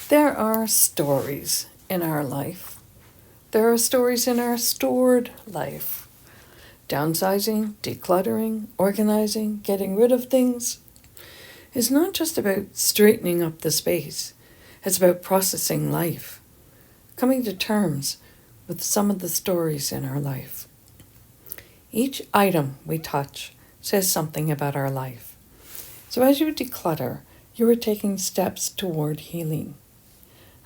There are stories in our life. There are stories in our stored life. Downsizing, decluttering, organizing, getting rid of things is not just about straightening up the space. It's about processing life, coming to terms with some of the stories in our life. Each item we touch says something about our life. So as you declutter, you are taking steps toward healing.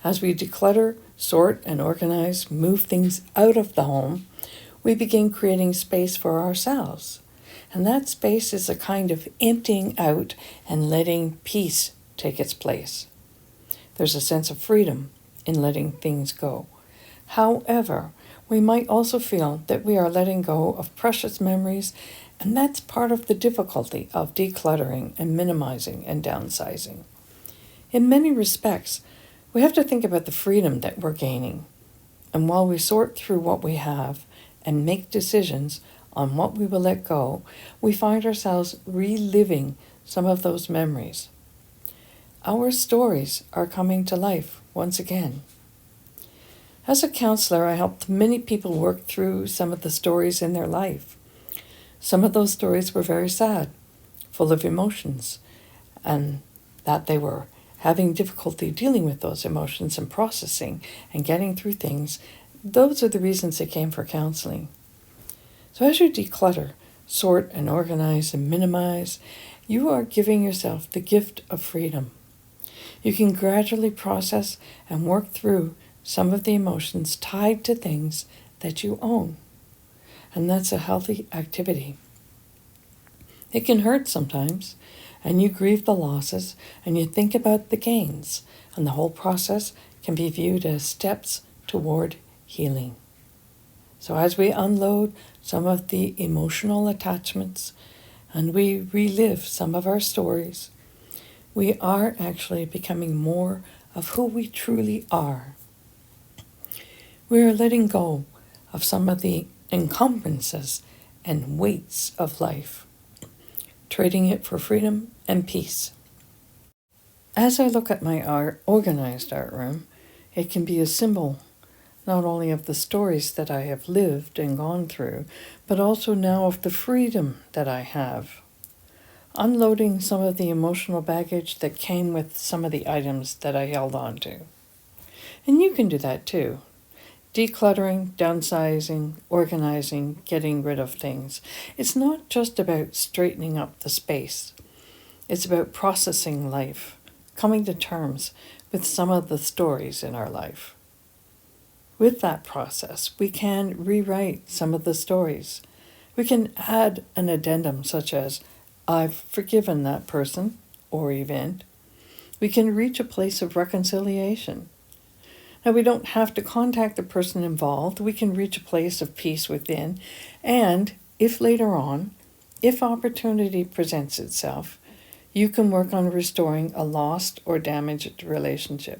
As we declutter, sort, and organize, move things out of the home, we begin creating space for ourselves. And that space is a kind of emptying out and letting peace take its place. There's a sense of freedom in letting things go. However, we might also feel that we are letting go of precious memories, and that's part of the difficulty of decluttering and minimizing and downsizing. In many respects, we have to think about the freedom that we're gaining. And while we sort through what we have and make decisions on what we will let go, we find ourselves reliving some of those memories. Our stories are coming to life once again. As a counselor, I helped many people work through some of the stories in their life. Some of those stories were very sad, full of emotions, and that they were having difficulty dealing with those emotions and processing and getting through things. Those are the reasons they came for counseling. So as you declutter, sort and organize and minimize, you are giving yourself the gift of freedom. You can gradually process and work through some of the emotions tied to things that you own. And that's a healthy activity. It can hurt sometimes, and you grieve the losses, and you think about the gains, and the whole process can be viewed as steps toward healing. So as we unload some of the emotional attachments, and we relive some of our stories, we are actually becoming more of who we truly are. We are letting go of some of the encumbrances and weights of life, trading it for freedom and peace. As I look at my organized art room, it can be a symbol not only of the stories that I have lived and gone through, but also now of the freedom that I have. Unloading some of the emotional baggage that came with some of the items that I held on to. And you can do that too. Decluttering, downsizing, organizing, getting rid of things. It's not just about straightening up the space. It's about processing life, coming to terms with some of the stories in our life. With that process, we can rewrite some of the stories. We can add an addendum such as, I've forgiven that person or event. We can reach a place of reconciliation. Now, we don't have to contact the person involved. We can reach a place of peace within. And if later on, if opportunity presents itself, you can work on restoring a lost or damaged relationship.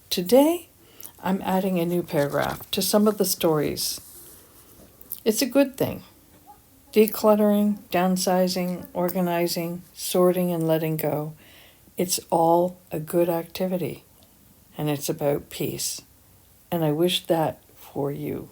Today, I'm adding a new paragraph to some of the stories. It's a good thing. Decluttering, downsizing, organizing, sorting, and letting go. It's all a good activity. And it's about peace. And I wish that for you.